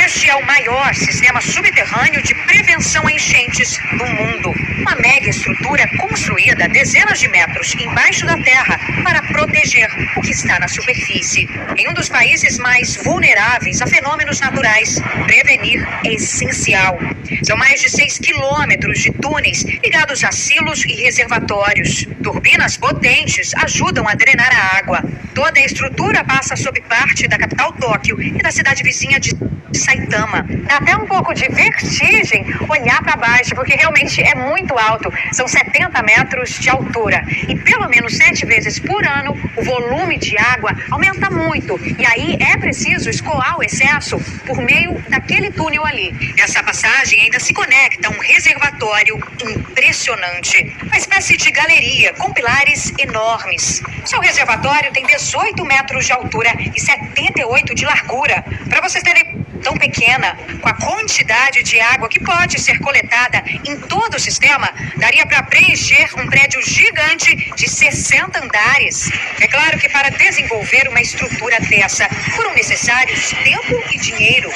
Este é o maior sistema subterrâneo de prevenção a enchentes do mundo. Uma mega estrutura construída a dezenas de metros embaixo da terra para proteger o que está na superfície. Em um dos países mais vulneráveis a fenômenos naturais, prevenir é essencial. São mais de 6 quilômetros de túneis ligados a silos e reservatórios. Turbinas potentes ajudam a drenar a água. Toda a estrutura passa sob parte da capital Tóquio e da cidade vizinha de Saitama. Dá até um pouco de vertigem olhar para baixo, porque realmente é muito alto. São 70 metros de altura. E pelo menos 7 vezes por ano, o volume de água aumenta muito. E aí é preciso escoar o excesso por meio daquele túnel ali. Essa passagem ainda se conecta a um reservatório impressionante. Uma espécie de galeria com pilares enormes. Seu reservatório tem 18 metros de altura e 78 de largura. Para vocês terem tão pequena, com a quantidade de água que pode ser coletada em todo o sistema, daria para preencher um prédio gigante de 60 andares. É claro que para desenvolver uma estrutura dessa foram necessários tempo e dinheiro.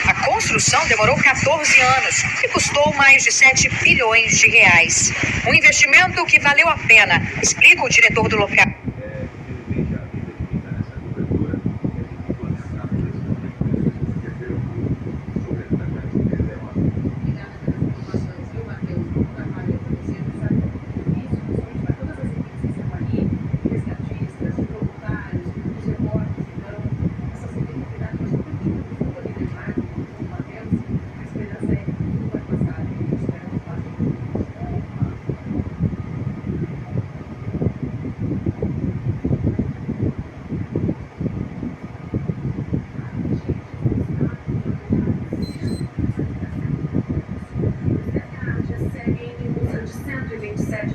A construção demorou 14 anos e custou mais de 7 bilhões de reais. Um investimento que valeu a pena, explica o diretor do local.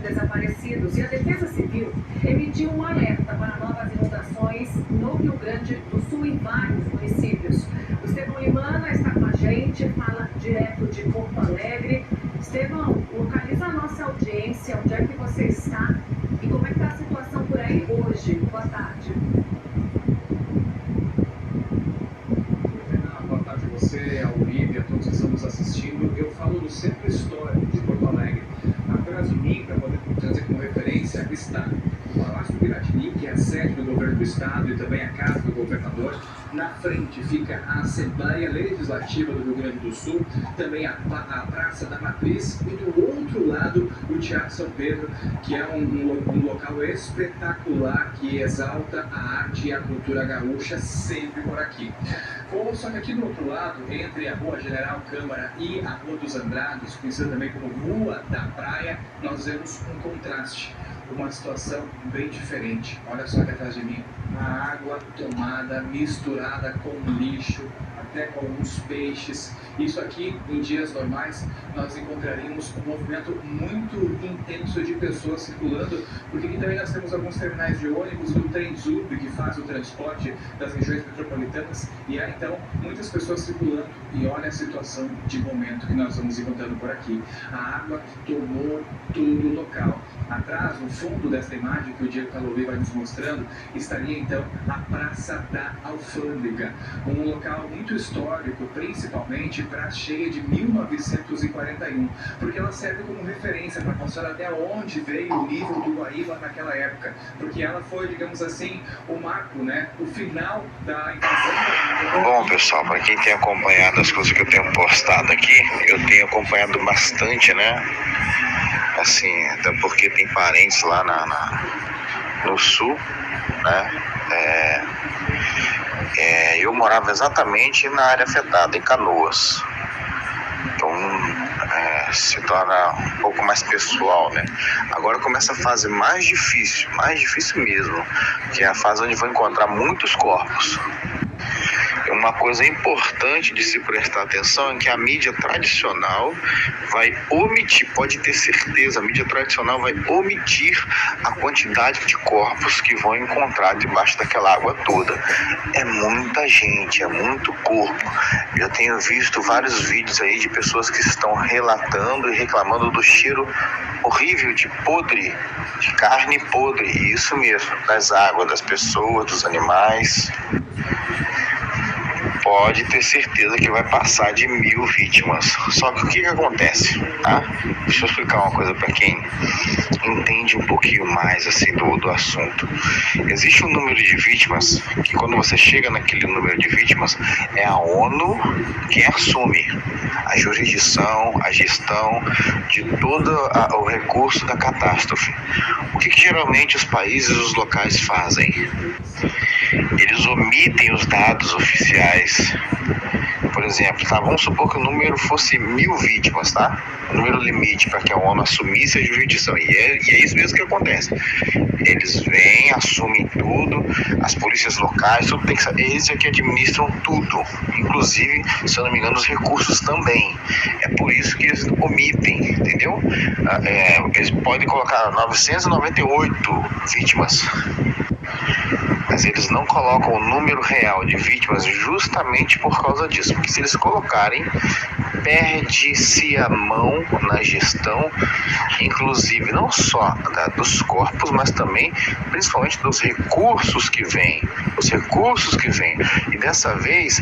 Desaparecidos e a Defesa Civil emitiu um alerta para novas inundações no Rio Grande do Sul em vários municípios. O Estevão Limana está com a gente, fala direto de Porto Alegre. Estevão, localiza a nossa audiência, onde é que você está e como é que está a situação por aí hoje? Boa tarde. Boa tarde a você, ao Uribe, a todos que estão nos assistindo. Eu falo do Centro Histórico de Porto Alegre. Atrás de mim, para poder trazer como referência, está o Palácio Piratini, que é a sede do governo do estado e também a casa do governador. Na frente fica a Assembleia Legislativa do Rio Grande do Sul, também a Praça da Matriz e do outro lado o Teatro São Pedro, que é um local espetacular que exalta a arte e a cultura gaúcha sempre por aqui. Só que aqui do outro lado, entre a Rua General Câmara e a Rua dos Andrades, conhecida também como Rua da Praia, nós vemos um contraste, uma situação bem diferente. Olha só aqui atrás de mim, a água tomada, misturada com lixo, até com alguns peixes. Isso aqui, em dias normais, nós encontraríamos um movimento muito intenso de pessoas circulando, porque aqui também nós temos alguns terminais de ônibus do Trenzub, que faz o transporte das regiões metropolitanas, e há então muitas pessoas circulando. E olha a situação de momento que nós vamos encontrando por aqui. A água tomou todo o local. Atrás, no fundo desta imagem que o Diego Calovi vai nos mostrando, estaria então a Praça da Alfândega, um local muito histórico, principalmente para a cheia de 1941, porque ela serve como referência para mostrar até onde veio o nível do Guaíba naquela época, porque ela foi, digamos assim, o marco, né, o final da invasão. Bom, pessoal, para quem tem acompanhado as coisas que eu tenho postado aqui, eu tenho acompanhado bastante, né? Assim, até porque tem parentes lá no sul, né? Eu morava exatamente na área afetada, em Canoas. Então, se torna um pouco mais pessoal, né? Agora começa a fase mais difícil mesmo, que é a fase onde vou encontrar muitos corpos. Uma coisa importante de se prestar atenção é que a mídia tradicional vai omitir, pode ter certeza, a mídia tradicional vai omitir a quantidade de corpos que vão encontrar debaixo daquela água toda. É muita gente, é muito corpo. Eu tenho visto vários vídeos aí de pessoas que estão relatando e reclamando do cheiro horrível de podre, de carne podre, isso mesmo, das águas, das pessoas, dos animais. pode ter certeza que vai passar de 1.000 vítimas. Só que o que acontece, tá? Deixa eu explicar uma coisa para quem entende um pouquinho mais assim do assunto. Existe um número de vítimas que, quando você chega naquele número de vítimas, é a ONU quem assume a jurisdição, a gestão de todo o recurso da catástrofe. O que geralmente os países e os locais fazem? Eles omitem os dados oficiais. Por exemplo, tá, vamos supor que o número fosse 1.000 vítimas, tá? O número limite para que a ONU assumisse a jurisdição. E é isso mesmo que acontece. Eles vêm, assumem tudo, as polícias locais, tudo tem que saber. Eles é que administram tudo, inclusive, se eu não me engano, os recursos também. É por isso que eles omitem, entendeu? Eles podem colocar 998 vítimas, mas eles não colocam o número real de vítimas justamente por causa disso. Porque se eles colocarem, perde-se a mão na gestão, inclusive não só dos corpos, mas também, principalmente, dos recursos que vêm. Os recursos que vêm. E dessa vez,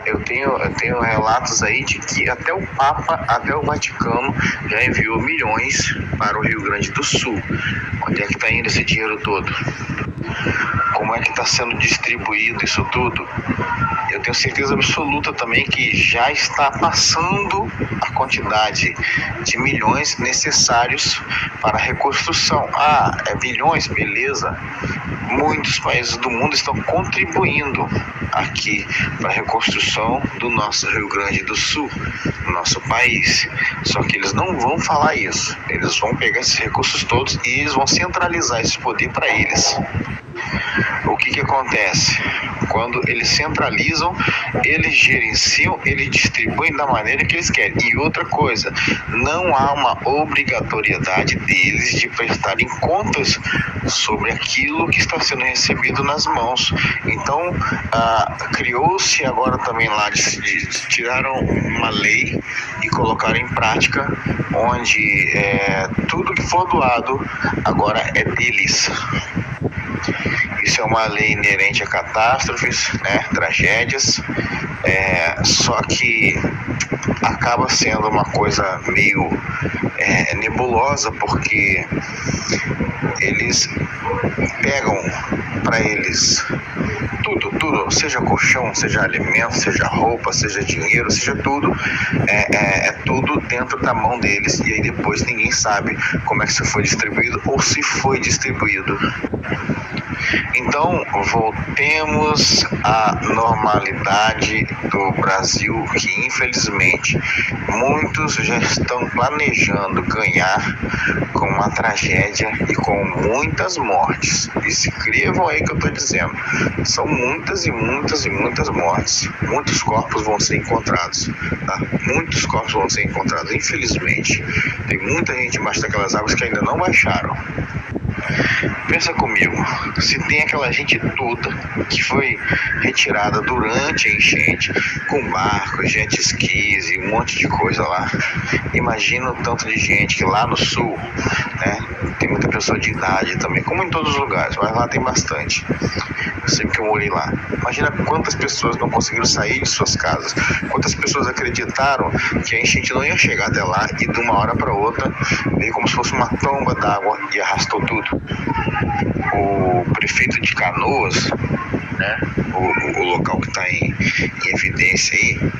eu tenho relatos aí de que até o Papa, até o Vaticano, já enviou milhões para o Rio Grande do Sul. Onde é que está indo esse dinheiro todo? Como é que está sendo distribuído isso tudo? Eu tenho certeza absoluta também que já está passando a quantidade de milhões necessários para a reconstrução. É bilhões, beleza. Muitos países do mundo estão contribuindo aqui para a reconstrução do nosso Rio Grande do Sul, do nosso país. Só que eles não vão falar isso. Eles vão pegar esses recursos todos e eles vão centralizar esse poder para eles. O que acontece? Quando eles centralizam, eles gerenciam, eles distribuem da maneira que eles querem. E outra coisa, não há uma obrigatoriedade deles de prestarem contas sobre aquilo que está sendo recebido nas mãos. Então, criou-se agora também lá, tiraram uma lei e colocaram em prática, onde tudo que for doado agora é deles. Isso é uma lei inerente a catástrofes, né, tragédias, só que acaba sendo uma coisa meio nebulosa, porque eles pegam para eles tudo, seja colchão, seja alimento, seja roupa, seja dinheiro, seja tudo, é tudo dentro da mão deles, e aí depois ninguém sabe como é que isso foi distribuído ou se foi distribuído. Então, voltemos à normalidade do Brasil, que infelizmente muitos já estão planejando ganhar com uma tragédia e com muitas mortes. Escrevam aí que eu estou dizendo. São muitas e muitas e muitas mortes. Muitos corpos vão ser encontrados. Tá? Muitos corpos vão ser encontrados, infelizmente. Tem muita gente embaixo daquelas águas que ainda não baixaram. Pensa comigo, se tem aquela gente toda que foi retirada durante a enchente, com barcos, jet skis e um monte de coisa lá, imagina o tanto de gente que lá no sul, né, tem muita pessoa de idade também, como em todos os lugares, mas lá tem bastante. Eu sei que eu morei lá. Imagina quantas pessoas não conseguiram sair de suas casas, quantas pessoas acreditaram que a enchente não ia chegar até lá e de uma hora para outra veio como se fosse uma tromba d'água e arrastou tudo. O prefeito de Canoas, né, o local que está em evidência aí,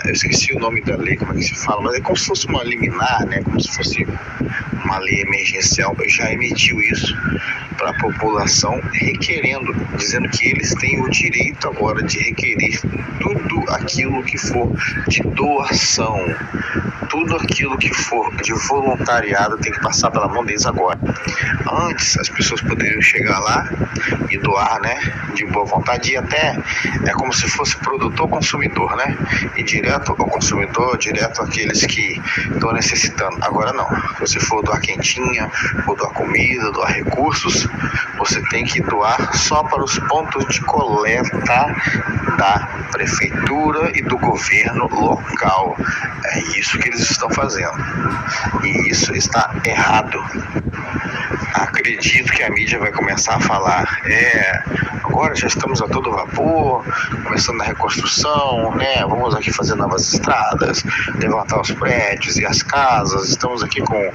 eu esqueci o nome da lei, como é que se fala, mas é como se fosse uma liminar, né, como se fosse uma lei emergencial, já emitiu isso para a população, requerendo, dizendo que eles têm o direito agora de requerer tudo aquilo que for de doação, tudo aquilo que for de voluntariado tem que passar pela mão deles agora. Antes as pessoas poderiam chegar lá e doar, né, de boa vontade, e até é como se fosse produtor-consumidor, né, e direto ao consumidor, direto àqueles que estão necessitando. Agora não, se você for doar quentinha, for doar comida, doar recursos, você tem que doar só para os pontos de coleta da prefeitura e do governo local. É isso que eles estão fazendo, e isso está errado. Acredito que a mídia vai começar a falar, agora já estamos a todo vapor, começando a reconstrução, né? Vamos aqui fazer novas estradas, levantar os prédios e as casas. Estamos aqui com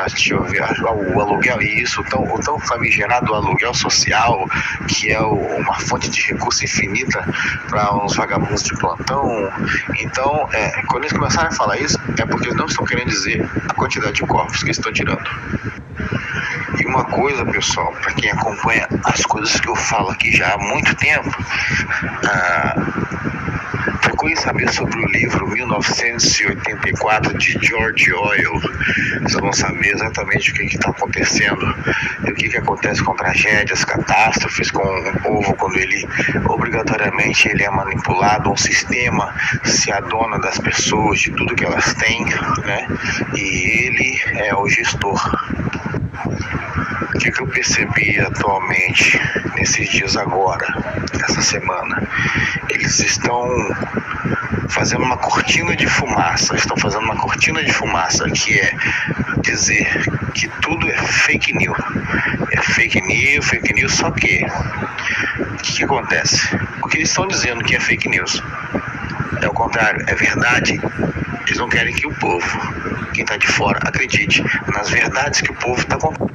deixa eu ver, o aluguel e isso, o tão famigerado aluguel social, que é uma fonte de recurso infinita para uns vagabundos de plantão. Então, quando eles começarem a falar isso, é porque eles não estão querendo dizer a quantidade de corpos que estão tirando. E uma coisa, pessoal, para quem acompanha as coisas que eu falo aqui já há muito tempo, procure saber sobre o livro 1984 de George Orwell. Vocês vão saber exatamente o que está acontecendo e o que acontece com tragédias, catástrofes, com um povo quando ele obrigatoriamente ele é manipulado, um sistema se adona das pessoas, de tudo que elas têm, né? E ele é o gestor. O que eu percebi atualmente, nesses dias agora, essa semana, eles estão fazendo uma cortina de fumaça, que é dizer que tudo é fake news. É fake news, só que o que acontece? O que eles estão dizendo que é fake news é o contrário, é verdade. Eles não querem que o povo, quem está de fora, acredite nas verdades que o povo está contando.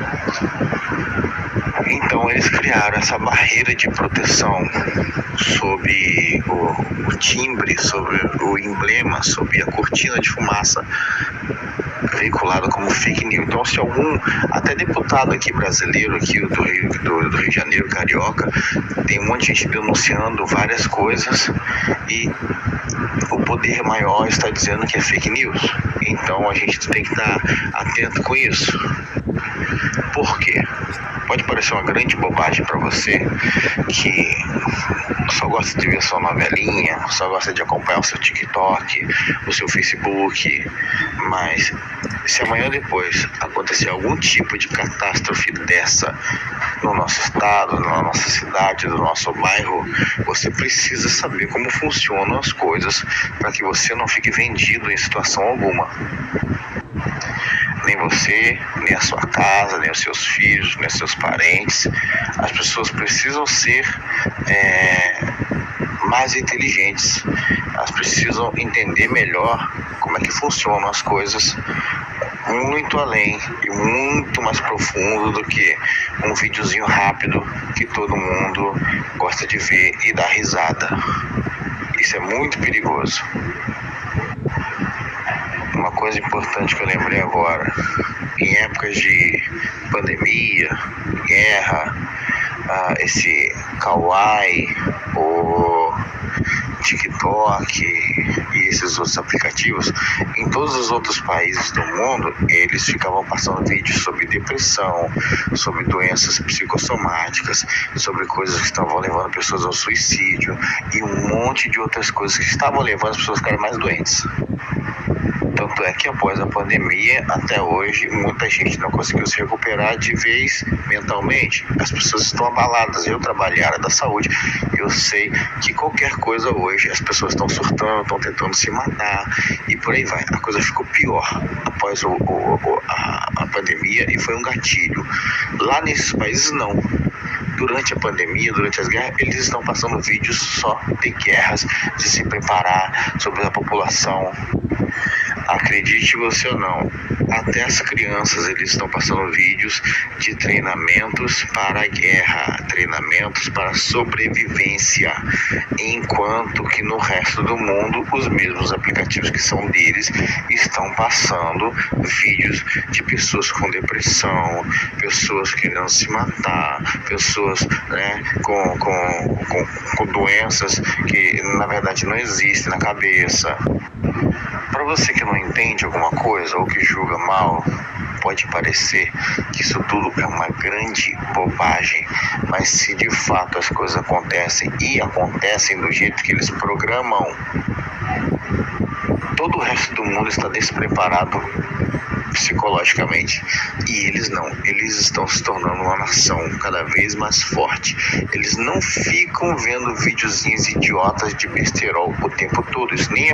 Então eles criaram essa barreira de proteção sobre o timbre, sobre o emblema, sobre a cortina de fumaça veiculada como fake news. Então, se algum, até deputado aqui brasileiro, aqui do Rio de Janeiro, carioca, tem um monte de gente denunciando várias coisas e o poder maior está dizendo que é fake news. Então a gente tem que estar atento com isso. Por quê? Pode parecer uma grande bobagem para você que só gosta de ver sua novelinha, só gosta de acompanhar o seu TikTok, o seu Facebook, mas se amanhã ou depois acontecer algum tipo de catástrofe dessa no nosso estado, na nossa cidade, no nosso bairro, você precisa saber como funcionam as coisas para que você não fique vendido em situação alguma. Nem você, nem a sua casa, nem os seus filhos, nem os seus parentes. As pessoas precisam ser mais inteligentes. Elas precisam entender melhor como é que funcionam as coisas, muito além e muito mais profundo do que um videozinho rápido que todo mundo gosta de ver e dar risada. Isso é muito perigoso. Uma coisa importante que eu lembrei agora, em épocas de pandemia, guerra, esse Kawaii, o TikTok e esses outros aplicativos, em todos os outros países do mundo, eles ficavam passando vídeos sobre depressão, sobre doenças psicossomáticas, sobre coisas que estavam levando pessoas ao suicídio e um monte de outras coisas que estavam levando as pessoas a ficarem mais doentes. Tanto é que após a pandemia, até hoje, muita gente não conseguiu se recuperar de vez mentalmente. As pessoas estão abaladas. Eu trabalho na área da saúde, eu sei que qualquer coisa hoje, as pessoas estão surtando, estão tentando se matar e por aí vai. A coisa ficou pior após a pandemia e foi um gatilho. Lá nesses países não. Durante a pandemia, durante as guerras, eles estão passando vídeos só de guerras, de se preparar, sobre a população. Acredite você ou não, até as crianças eles estão passando vídeos de treinamentos para a guerra, treinamentos para a sobrevivência, enquanto que no resto do mundo os mesmos aplicativos que são deles estão passando vídeos de pessoas com depressão, pessoas querendo se matar, pessoas, né, com doenças que na verdade não existem na cabeça. Para você que não entende alguma coisa ou que julga mal, pode parecer que isso tudo é uma grande bobagem, mas se de fato as coisas acontecem e acontecem do jeito que eles programam, todo o resto do mundo está despreparado psicologicamente. E eles não, eles estão se tornando uma nação cada vez mais forte. Eles não ficam vendo videozinhos idiotas de besterol o tempo todo. Isso nem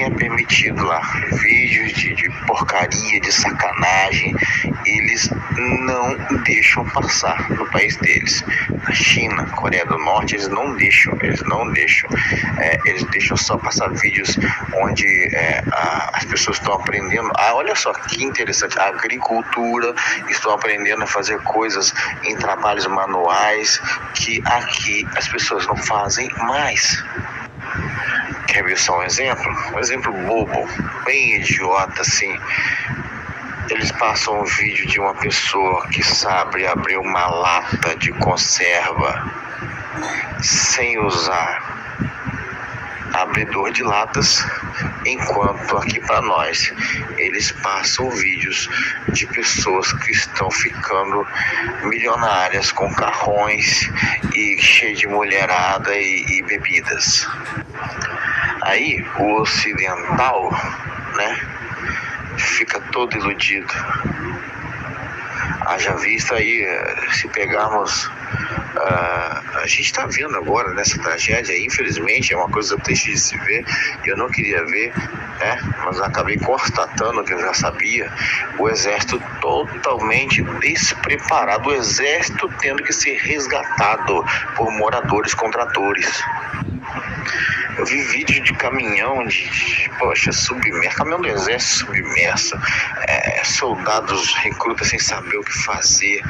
é permitido lá. Vídeos de porcaria, de sacanagem, eles não deixam passar no país deles. Na China, Coreia do Norte, eles não deixam. Eles deixam só passar vídeos onde as pessoas estão aprendendo. Olha só que interessante, a agricultura, estão aprendendo a fazer coisas em trabalhos manuais que aqui as pessoas não fazem mais. Quer ver só um exemplo? Um exemplo bobo, bem idiota assim. Eles passam um vídeo de uma pessoa que sabe abrir uma lata de conserva sem usar abridor de latas, enquanto aqui para nós eles passam vídeos de pessoas que estão ficando milionárias com carrões e cheio de mulherada e bebidas. Aí o ocidental, né, fica todo iludido. Haja vista aí, se pegarmos, a gente está vendo agora nessa tragédia, infelizmente é uma coisa triste de se ver, eu não queria ver, né? Mas acabei constatando que eu já sabia, o exército totalmente despreparado, o exército tendo que ser resgatado por moradores com tratores. Eu vi vídeo de caminhão submerso, caminhão do exército submerso, soldados recrutas sem saber o que fazer,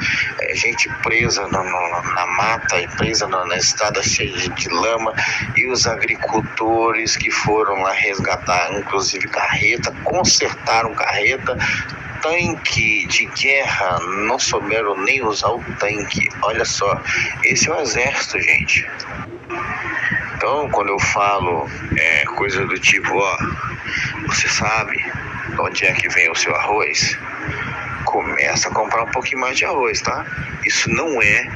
gente presa na mata e presa na estrada cheia de lama, e os agricultores que foram lá resgatar, inclusive carreta, consertaram carreta, tanque de guerra, não souberam nem usar o tanque. Olha só, esse é o exército, gente. Então, quando eu falo coisa do tipo, você sabe de onde é que vem o seu arroz? Começa a comprar um pouquinho mais de arroz, tá? Isso não é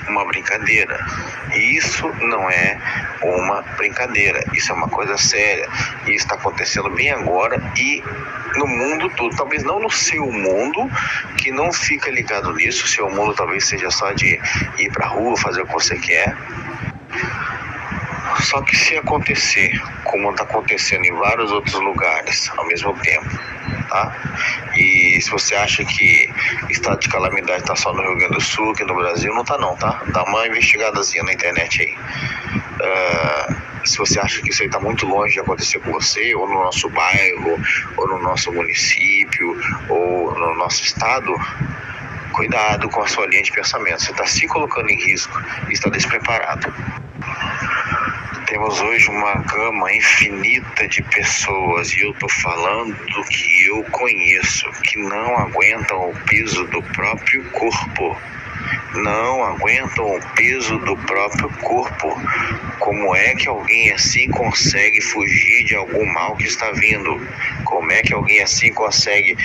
uma brincadeira. Isso não é uma brincadeira. Isso é uma coisa séria. E isso está acontecendo bem agora e no mundo todo. Talvez não no seu mundo, que não fica ligado nisso. O seu mundo talvez seja só de ir pra rua, fazer o que você quer. Só que se acontecer, como está acontecendo em vários outros lugares ao mesmo tempo, tá? E se você acha que estado de calamidade está só no Rio Grande do Sul, aqui no Brasil, não está não, tá? Dá uma investigadazinha na internet aí. Se você acha que isso aí está muito longe de acontecer com você, ou no nosso bairro, ou no nosso município, ou no nosso estado, cuidado com a sua linha de pensamento. Você está se colocando em risco e está despreparado. Temos hoje uma gama infinita de pessoas, e eu estou falando do que eu conheço, que não aguentam o peso do próprio corpo. Não aguentam o peso do próprio corpo. Como é que alguém assim consegue fugir de algum mal que está vindo? Como é que alguém assim consegue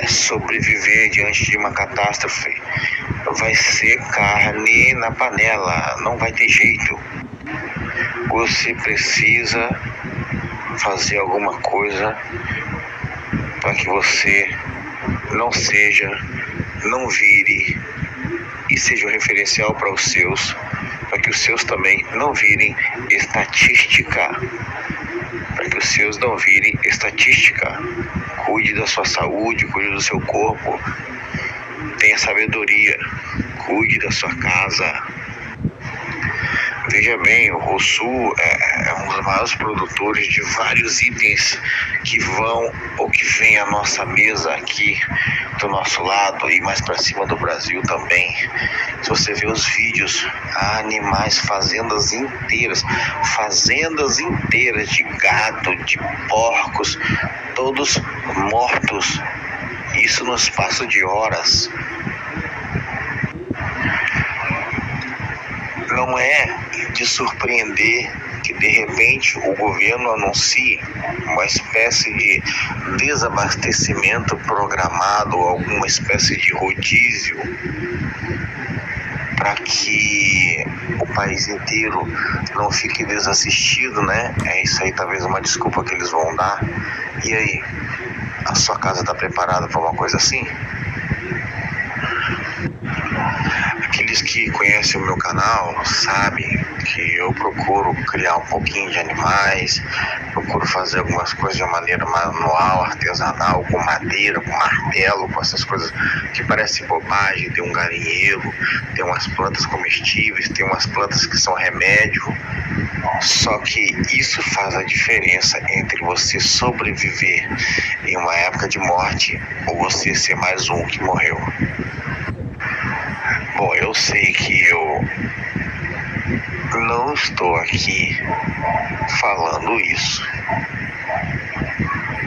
sobreviver diante de uma catástrofe? Vai ser carne na panela, não vai ter jeito. Você precisa fazer alguma coisa para que você não vire e seja um referencial para os seus, para que os seus também não virem estatística. Para que os seus não virem estatística. Cuide da sua saúde, cuide do seu corpo, tenha sabedoria, cuide da sua casa. Veja bem, o Rosul é um dos maiores produtores de vários itens que vão ou que vem à nossa mesa aqui do nosso lado e mais para cima do Brasil também. Se você vê os vídeos, há animais, fazendas inteiras de gado, de porcos, todos mortos. Isso no espaço de horas. Não é de surpreender que de repente o governo anuncie uma espécie de desabastecimento programado, alguma espécie de rodízio, para que o país inteiro não fique desassistido, né? Isso aí talvez uma desculpa que eles vão dar. E aí? A sua casa está preparada para uma coisa assim? Aqueles que conhecem o meu canal sabem que eu procuro criar um pouquinho de animais, procuro fazer algumas coisas de uma maneira manual, artesanal, com madeira, com martelo, com essas coisas que parecem bobagem. Tem um galinheiro, tem umas plantas comestíveis, tem umas plantas que são remédio. Só que isso faz a diferença entre você sobreviver em uma época de morte ou você ser mais um que morreu. Bom, eu sei que eu não estou aqui falando isso,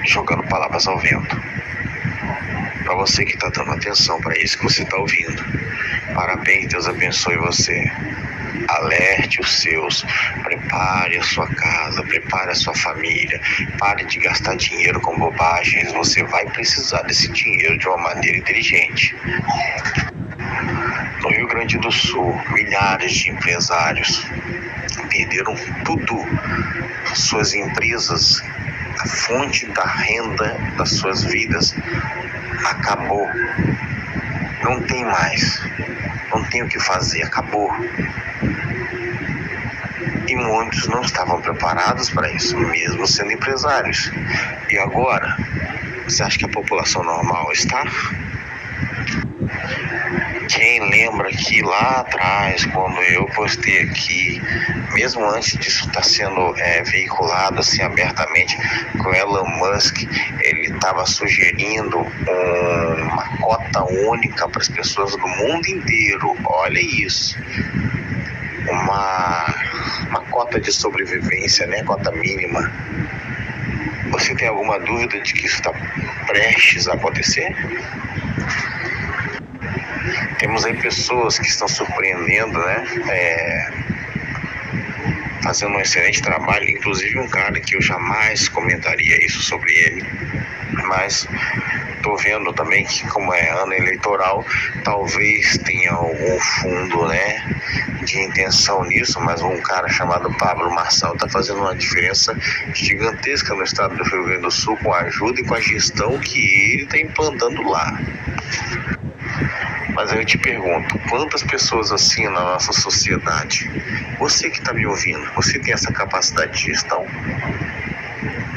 jogando palavras ao vento. Para você que está dando atenção para isso que você está ouvindo, parabéns, Deus abençoe você. Alerte os seus, prepare a sua casa, prepare a sua família, pare de gastar dinheiro com bobagens. Você vai precisar desse dinheiro de uma maneira inteligente. No Rio Grande do Sul, milhares de empresários perderam tudo, suas empresas, a fonte da renda das suas vidas acabou. Não tem mais, não tem o que fazer, acabou. E muitos não estavam preparados para isso, mesmo sendo empresários. E agora, você acha que a população normal está? Quem lembra que lá atrás, quando eu postei aqui, mesmo antes disso estar sendo veiculado assim abertamente, com Elon Musk, ele estava sugerindo uma cota única para as pessoas do mundo inteiro. Olha isso, uma cota de sobrevivência, né? Cota mínima. Você tem alguma dúvida de que isso está prestes a acontecer? Temos aí pessoas que estão surpreendendo, né? Fazendo um excelente trabalho, inclusive um cara que eu jamais comentaria isso sobre ele, mas estou vendo também que, como é ano eleitoral, talvez tenha algum fundo, né, de intenção nisso, mas um cara chamado Pablo Marçal está fazendo uma diferença gigantesca no estado do Rio Grande do Sul, com a ajuda e com a gestão que ele está implantando lá. Mas aí eu te pergunto, quantas pessoas assim na nossa sociedade? Você que está me ouvindo, você tem essa capacidade de gestão?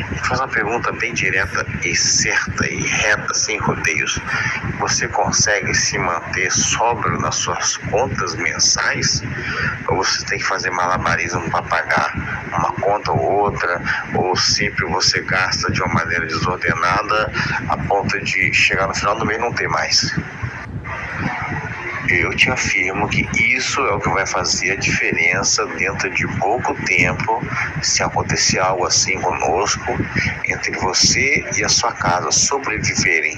Vou fazer uma pergunta bem direta e certa e reta, sem rodeios. Você consegue se manter sóbrio nas suas contas mensais? Ou você tem que fazer malabarismo para pagar uma conta ou outra? Ou sempre você gasta de uma maneira desordenada a ponto de chegar no final do mês e não ter mais? Eu te afirmo que isso é o que vai fazer a diferença dentro de pouco tempo, se acontecer algo assim conosco, entre você e a sua casa sobreviverem,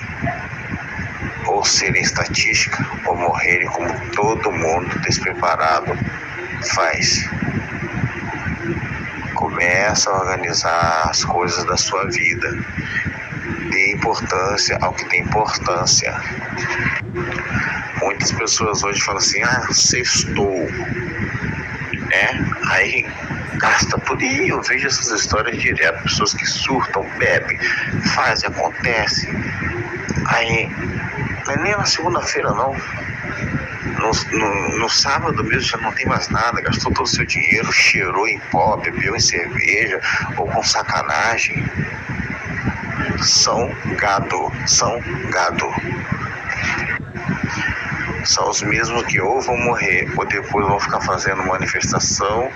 ou serem estatística, ou morrerem como todo mundo despreparado faz. Começa a organizar as coisas da sua vida. Dê importância ao que tem importância. Muitas pessoas hoje falam assim, sextou, né? Aí gasta tudo, e eu vejo essas histórias direto, pessoas que surtam, bebem, fazem, acontece. Aí, não é nem na segunda-feira não, no sábado mesmo já não tem mais nada, gastou todo o seu dinheiro, cheirou em pó, bebeu em cerveja, ou com sacanagem. São gado. São os mesmos que ou vão morrer ou depois vão ficar fazendo manifestação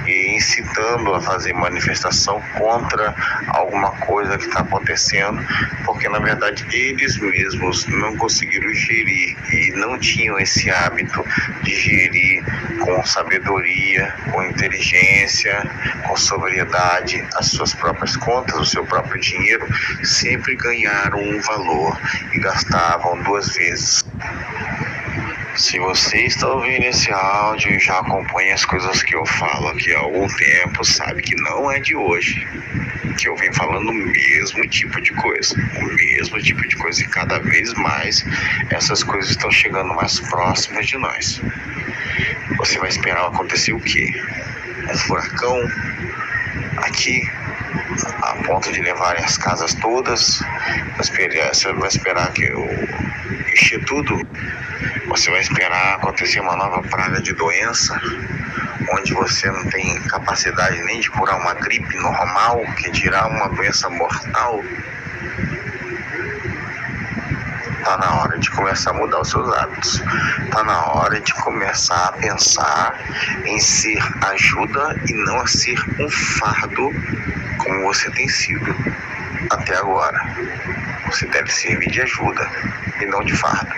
e incitando a fazer manifestação contra alguma coisa que está acontecendo, porque na verdade eles mesmos não conseguiram gerir e não tinham esse hábito de gerir com sabedoria, com inteligência, com sobriedade as suas próprias contas, o seu próprio dinheiro. Sempre ganharam um valor e gastavam duas vezes. Se você está ouvindo esse áudio e já acompanha as coisas que eu falo aqui há algum tempo, sabe que não é de hoje que eu venho falando o mesmo tipo de coisa, e cada vez mais essas coisas estão chegando mais próximas de nós. Você vai esperar acontecer o quê? Um furacão? Aqui a ponto de levarem as casas todas. Você vai esperar que eu encher tudo? Você vai esperar acontecer uma nova praga de doença, onde você não tem capacidade nem de curar uma gripe normal, que dirá uma doença mortal? Está na hora de começar a mudar os seus hábitos. Está na hora de começar a pensar em ser ajuda e não a ser um fardo, como você tem sido até agora. Você deve servir de ajuda e não de fardo.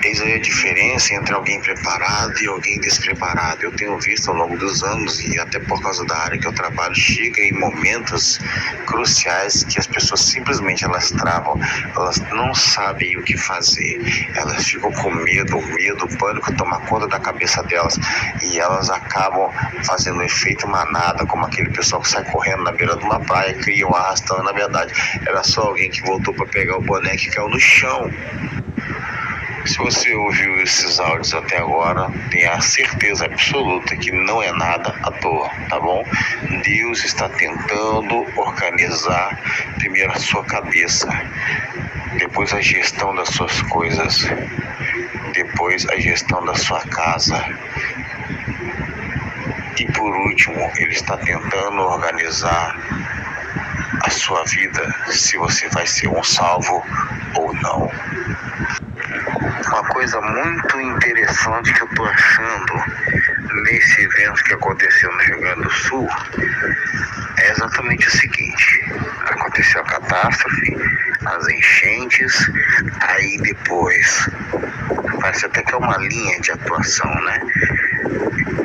Eis aí a diferença entre alguém preparado e alguém despreparado. Eu tenho visto ao longo dos anos, e até por causa da área que eu trabalho, chega em momentos cruciais que as pessoas simplesmente elas travam, elas não sabem o que fazer, elas ficam com medo, o pânico toma conta da cabeça delas e elas acabam fazendo um efeito manada, como aquele pessoal que sai correndo na beira de uma praia, cria um arrastão. Na verdade, era só alguém que voltou para pegar o boné que caiu no chão. Se você ouviu esses áudios até agora, tenha certeza absoluta que não é nada à toa, tá bom? Deus está tentando organizar primeiro a sua cabeça, depois a gestão das suas coisas, depois a gestão da sua casa e por último, Ele está tentando organizar a sua vida, se você vai ser um salvo ou não. Uma coisa muito interessante que eu estou achando nesse evento que aconteceu no Rio Grande do Sul é exatamente o seguinte: aconteceu a catástrofe, as enchentes, aí depois parece até que é uma linha de atuação, né?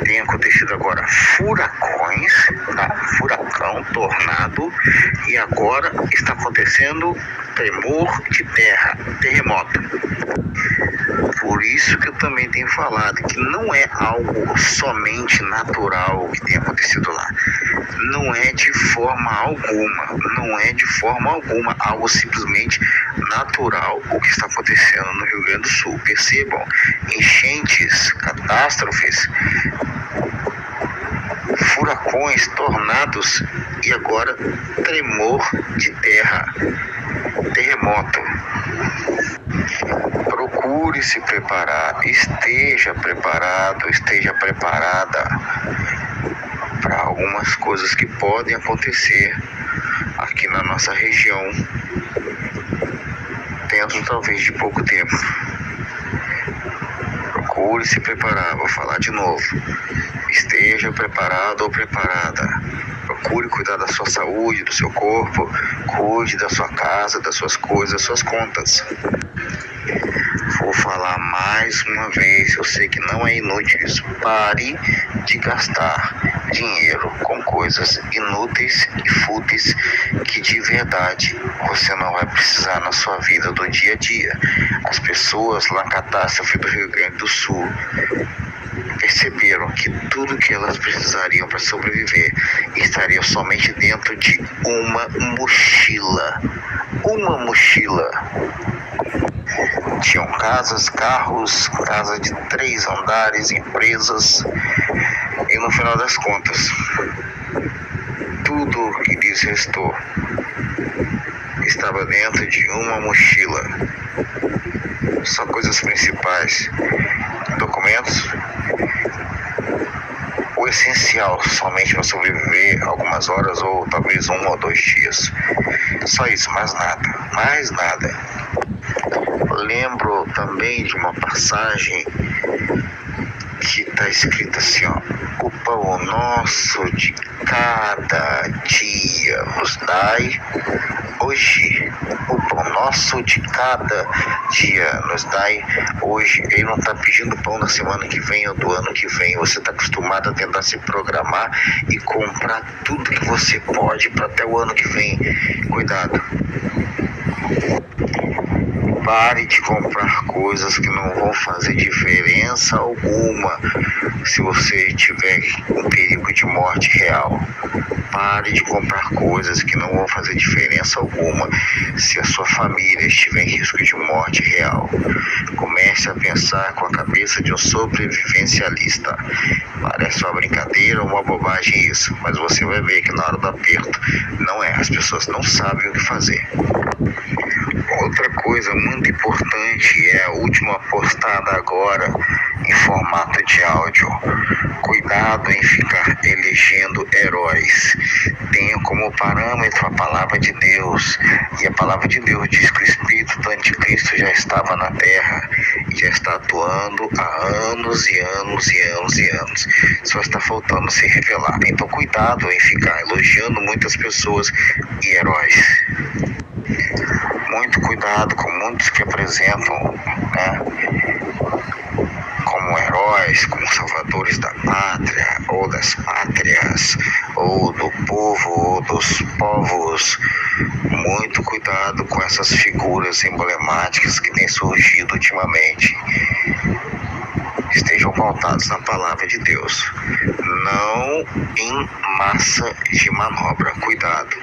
Tem acontecido agora furacões, tá? Furacão, tornado, e agora está acontecendo tremor de terra, terremoto. Por isso que eu também tenho falado que não é algo somente natural o que tem acontecido lá. Não é de forma alguma algo simplesmente natural o que está acontecendo no Rio Grande do Sul. Percebam, enchentes, catástrofes, furacões, tornados e agora tremor de terra, terremoto. Procure se preparar, esteja preparado, esteja preparada para algumas coisas que podem acontecer aqui na nossa região, dentro talvez de pouco tempo. Procure se preparar, vou falar de novo. Esteja preparado ou preparada. Procure cuidar da sua saúde, do seu corpo, cuide da sua casa, das suas coisas, das suas contas. Vou falar mais uma vez, eu sei que não é inútil isso. Pare de gastar dinheiro com coisas inúteis e fúteis que de verdade você não vai precisar na sua vida do dia a dia. As pessoas lá na catástrofe do Rio Grande do Sul perceberam que tudo que elas precisariam para sobreviver estaria somente dentro de uma mochila. Uma mochila. Tinham casas, carros, casa de 3 andares, empresas, e no final das contas, tudo que lhes restou estava dentro de uma mochila. Só coisas principais: documentos, o essencial somente para sobreviver algumas horas ou talvez 1 ou 2 dias. Só isso, mais nada. Lembro também de uma passagem que está escrita assim, ó: o pão nosso de cada dia nos dai hoje. O pão nosso de cada dia nos dai hoje. Ele não está pedindo pão da semana que vem ou do ano que vem. Você está acostumado a tentar se programar e comprar tudo que você pode para até o ano que vem. Cuidado. Pare de comprar coisas que não vão fazer diferença alguma se você tiver um perigo de morte real. Pare de comprar coisas que não vão fazer diferença alguma se a sua família estiver em risco de morte real. Comece a pensar com a cabeça de um sobrevivencialista. Parece uma brincadeira ou uma bobagem isso, mas você vai ver que na hora do aperto não é. As pessoas não sabem o que fazer. Outra coisa muito importante é a última postada agora em formato de áudio. Cuidado em ficar elegendo heróis. Tenha como parâmetro a palavra de Deus. E a palavra de Deus diz que o espírito do anticristo já estava na terra e já está atuando há anos e anos e anos e anos. Só está faltando se revelar. Então cuidado em ficar elogiando muitas pessoas e heróis. Muito cuidado com muitos que apresentam, né, como heróis, como salvadores da pátria, ou das pátrias, ou do povo, ou dos povos. Muito cuidado com essas figuras emblemáticas que têm surgido ultimamente. Estejam pautados na palavra de Deus, não em massa de manobra. Cuidado.